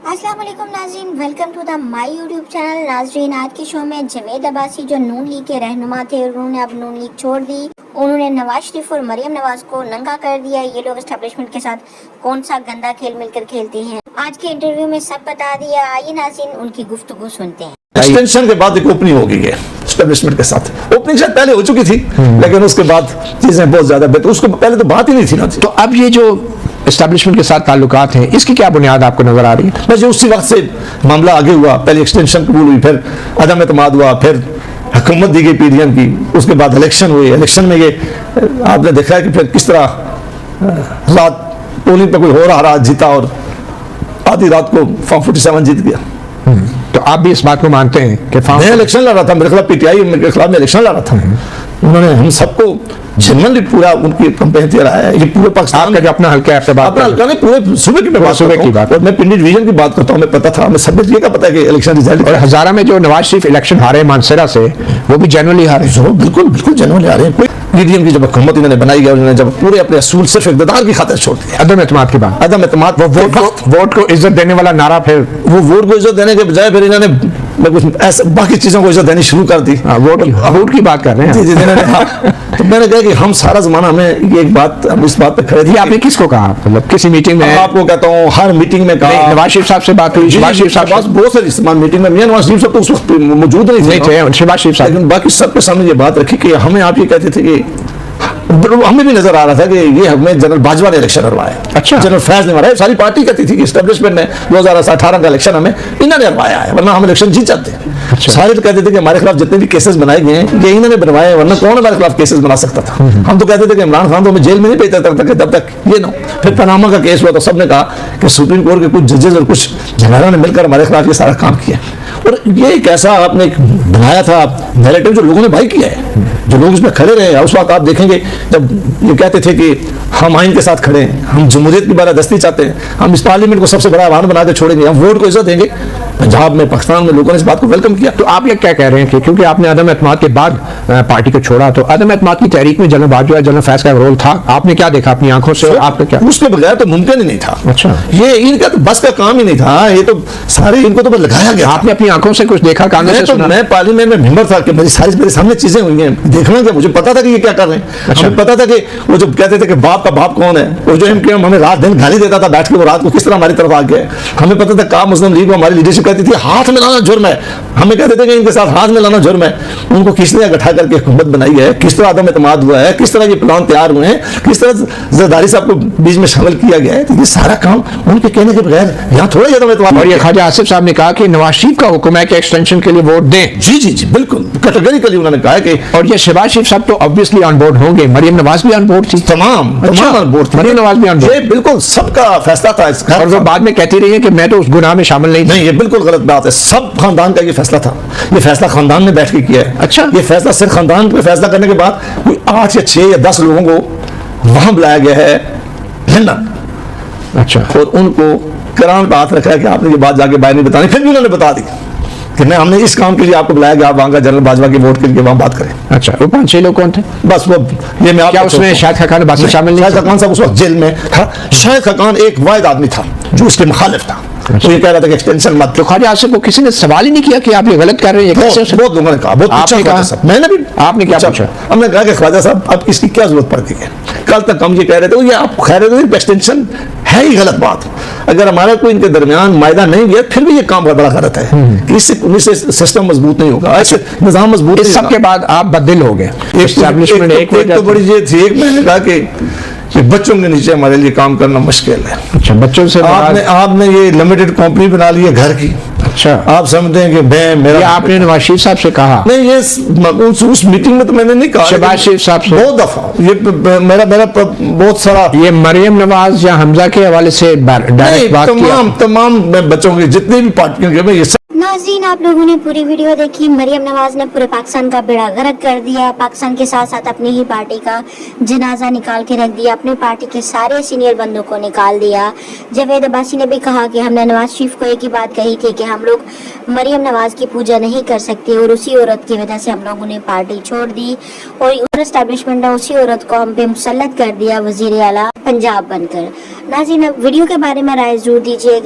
अस्सलाम वालेकुम नाज़रीन, welcome to the my YouTube channel. नाज़रीन, आज के शो में जवेद अब्बासी जो नून लीग के रहनुमा थे, उन्होंने अब नून लीग छोड़ दी। उन्होंने नवाज शरीफ और मरियम नवाज को नंगा कर दिया। ये लोग एस्टेब्लिशमेंट के साथ कौन सा गंदा खेल मिलकर खेलते हैं, आज के इंटरव्यू में सब बता दिया। आइए नाज़रीन, उनकी गुफ्तगू सुनते हैं। एक्सटेंशन के बाद एक ओपनिंग हो गई है एस्टेब्लिशमेंट के साथ। ओपनिंग शायद पहले हो चुकी थी, लेकिन उसके बाद चीजें बहुत ज्यादा बेहतर, उसको पहले तो बात ही नहीं थी ना। तो अब ये जो एस्टेब्लिशमेंट के साथ ताल्लुकात हैं, इसकी क्या बुनियाद आपको नजर आ रही है? बस जो उसी वक्त से मामला आगे हुआ, पहले एक्सटेंशन कबूल हुई, फिर अदम एतमाद हुआ, फिर हुकूमत दी गई पीडीएम की, उसके बाद इलेक्शन हुए। इलेक्शन में ये आपने देखा है कि फिर किस तरह रात पोलिंग पे कोई हो रहा जीता और आधी रात को फॉर्म 47 जीत गया। तो आप भी इस बात को मानते हैं कि मैं इलेक्शन लड़ रहा था, मेरे खिलाफ पीटीआई मेरे खिलाफ में इलेक्शन लड़ रहा था। उन्होंने हम सबको जनरली पूरा उनकी कंपेन दे रहा है। ये पूरे पाकिस्तान आपका जो अपना हल्का है, अपना हल्का नहीं, पूरे सूबे की बात और मैं पिंडी डिवीजन की बात करता हूँ। मैं पता था, मैं सब ये का पता है कि इलेक्शन रिजल्ट। और हजारा में जो नवाज शरीफ इलेक्शन हारे मानसरा से, वो भी जनरली हारे। बिल्कुल बिल्कुल जनरली हारे हैं। पीडीएम की जब हुकूमत इन्होंने बनाई है, उन्होंने जब पूरे अपने असूल सिर्फ इक़्तिदार की खातिर छोड़ दिया। अदम एतमाद की बात, अदम एतमाद, वोट को इज्जत देने वाला नारा, फिर वो वोट को इज्जत देने के बजाय फिर इन्होंने कुछ ऐसे बाकी चीजों को इज्जत देनी शुरू कर दी। वोट की बात कर रहे हैं। जी जी, तो मैंने कहा कि हम सारा जमाना हमें ये एक बात, हम इस बात पे खड़े थे। आपने किसको कहा, मतलब किसी मीटिंग में? आपको कहता हूँ, हर मीटिंग में कहा। नवाज शरीफ साहब से बात हुई, शहबाज शरीफ साहब बहुत सारी इस्तेमाल मीटिंग में, नवाज शरीफ साहब तो उस वक्त मौजूद नहीं थे, शहबाज शरीफ साहब, लेकिन बाकी सबके सामने ये बात रखी कि हमें आप ये कहते थे कि हमें भी नजर आ रहा था कि ये हमें जनरल बाजवा ने इलेक्शन हरवाया। अच्छा, जनरल फैज ने हरवाया। सारी पार्टी कहती थी कि एस्टेब्लिशमेंट ने 2018 का इलेक्शन हमें इन्होंने हरवाया है, वरना हम इलेक्शन जीत जाते हैं। अच्छा। सारे तो कहते थे कि हमारे खिलाफ जितने भी केसेस बनाए गए हैं ये इन्होंने बनवाए, वरना कौन हमारे खिलाफ केसेस बना सकता था। हम तो कहते थे कि इमरान खान तो हमें जेल में नहीं भेजता था तब तक ये ना। फिर पनामा का केस हुआ तो सबने कहा कि सुप्रीम कोर्ट के कुछ जजेस और कुछ जनारों ने मिलकर हमारे खिलाफ ये सारा काम किया। और ये एक ऐसा आपने बनाया था नैरेटिव जो लोगों ने भाई किया है, जो लोग इसमें खड़े रहे। उस वक्त आप देखेंगे जब ये कहते थे कि हम आइन के साथ खड़े हैं, हम जमहूरियत की बालादस्ती चाहते हैं, हम इस पार्लियामेंट को सबसे बड़ा आह्वान बना के छोड़ेंगे, हम वोट को इज्जत देंगे। पंजाब में, पाकिस्तान में लोगों ने इस बात को वेलकम किया। तो आप ये क्या कह रहे हैं कि क्योंकि आपने अदम एतमाद के बाद पार्टी को छोड़ा, तो अदम एतमाद की तहरीक में जनरल बाजवा, जनरल फैज का रोल था? आपने क्या देखा अपनी आंखों से? आपका क्या? उसके बगैर तो मुमकिन ही नहीं था। अच्छा, ये इनका तो बस का काम ही नहीं था। ये तो सारे इनको तो बस लगाया गया। आपने अपनी आंखों से कुछ देखा? कांग्रेस मैं पार्लियामेंट में मेंबर था कि मेरे सामने चीजें हुई हैं, देखना क्या, मुझे पता था कि ये क्या कर रहे हैं। अच्छा। मुझे पता था कि वो जो कहते थे कि बाप का बाप कौन है, और जो हमें रात दिन गाली देता था बैठ के, वो रात को किस तरह हमारी तरफ आ गया। हमें पता था काम मुस्लिम लीग, हमारी लीडरशिप कहती थी हाथ में लाना जुर्म है। हमें कहते थे कि इनके साथ हाथ में लाना जुर्म है। उनको किस तरह इकट्ठा करके हुकूमत बनाई है, किस तरह आदम एतमाद हुआ है, किस तरह ये प्लान तैयार हुए हैं, किस तरह जरदारी साहब को बीच में शामिल किया गया है। तो ये सारा काम उनके कहने के बगैर यहाँ थोड़ा ज्यादा एतमाद। और ये ख्वाजा आसिफ साहब ने कहा कि नवाज शरीफ का हुक्म है कि एक्सटेंशन के लिए वोट दें। जी जी जी, बिल्कुल कैटेगरिकली उन्होंने कहा है कि, और ये शहबाज शरीफ साहब तो ऑब्वियसली ऑन बोर्ड होंगे, मरियम नवाज भी ऑन बोर्ड थी, तमाम ऑन बोर्ड थी, मरियम नवाज भी ऑन बोर्ड। ये बिल्कुल सबका फैसला था इसका। और वो बाद में कहती रही है कि मैं तो उस गुनाह में शामिल नहीं। ये बिल्कुल गलत बात है। सब खानदान का ये फैसला था, ये फैसला खानदान ने बैठ के किया है। अच्छा, ये फैसला सिर्फ खानदान पे फैसला करने के बाद कोई 8 या 6 या 10 लोगों को वहां बुलाया गया है लंदन। अच्छा, और उनको करान पे हाथ रखा है कि आपने ये बात जाके बाहर नहीं बतानी। फिर भी उन्होंने बता दी कि नहीं, हमने इस काम के लिए आपको बुलाया कि आप वहां का जनरल बाजवा के वोट के लिए वहां बात करें। अच्छा, वो 5-6 लोग कौन थे? बस वो ये मैं क्या उसमें शाहिद खकान बाकी शामिल नहीं? शाहिद खकान साहब उस वक्त जेल में था। शाहिद खकान एक वाहिद आदमी था जो उसके मुखालिफ था। तो ये कह रहा था कि एक्सटेंशन मत। तो ख्वाजा आसिफ को किसी ने सवाल ही नहीं किया कि आप ये गलत कर रहे हैं? बहुत लोगों ने कहा, बहुत आपने कहा, मैंने भी। आपने क्या पूछा? हमने कहा कि ख्वाजा साहब अब इसकी क्या जरूरत पड़ गई है? कल तक हम ये कह रहे थे, ये आप खैर एक्सटेंशन है ही गलत बात। अगर हमारा कोई इनके दरमियान मायदा नहीं गया फिर भी ये काम बड़ा गलत है कि इससे सिस्टम मजबूत नहीं होगा, ऐसे निजाम मजबूत। इस सब के बाद आप बददिल हो गए। एक तो बड़ी ये थी, एक मैंने कहा कि बच्चों के नीचे हमारे लिए काम करना मुश्किल है। अच्छा, बच्चों से आपने ये लिमिटेड कंपनी बना ली है घर की। अच्छा, आप समझते हैं कि मैं मेरा, आपने नवाज शरीफ साहब से कहा? नहीं, ये उस मीटिंग में तो मैंने नहीं कहा। शहबाज शरीफ साहब से बहुत दफा ये मेरा बहुत सारा, ये मरियम नवाज या हमजा के हवाले से डायरेक्ट बात की? तमाम बच्चों की जितनी भी पार्टियों के, मैं ये नाज़रीन, आप लोगों ने पूरी वीडियो देखी। मरियम नवाज ने पूरे पाकिस्तान का बेड़ा गर्क कर दिया। पाकिस्तान के साथ साथ अपनी ही पार्टी का जनाजा निकाल के रख दिया। अपनी पार्टी के सारे सीनियर बंदों को निकाल दिया। जवेद अब्बासी ने भी कहा कि हमने नवाज शरीफ को एक ही बात कही थी कि हम लोग मरियम नवाज की पूजा नहीं कर सकते, और उसी औरत की वजह से हम लोगों ने पार्टी छोड़ दी और एस्टेब्लिशमेंट ने उसी औरत को हम पे मुसल्लत कर दिया वजीर आला पंजाब बनकर। नाज़रीन, वीडियो के बारे में राय जरूर दीजिएगा।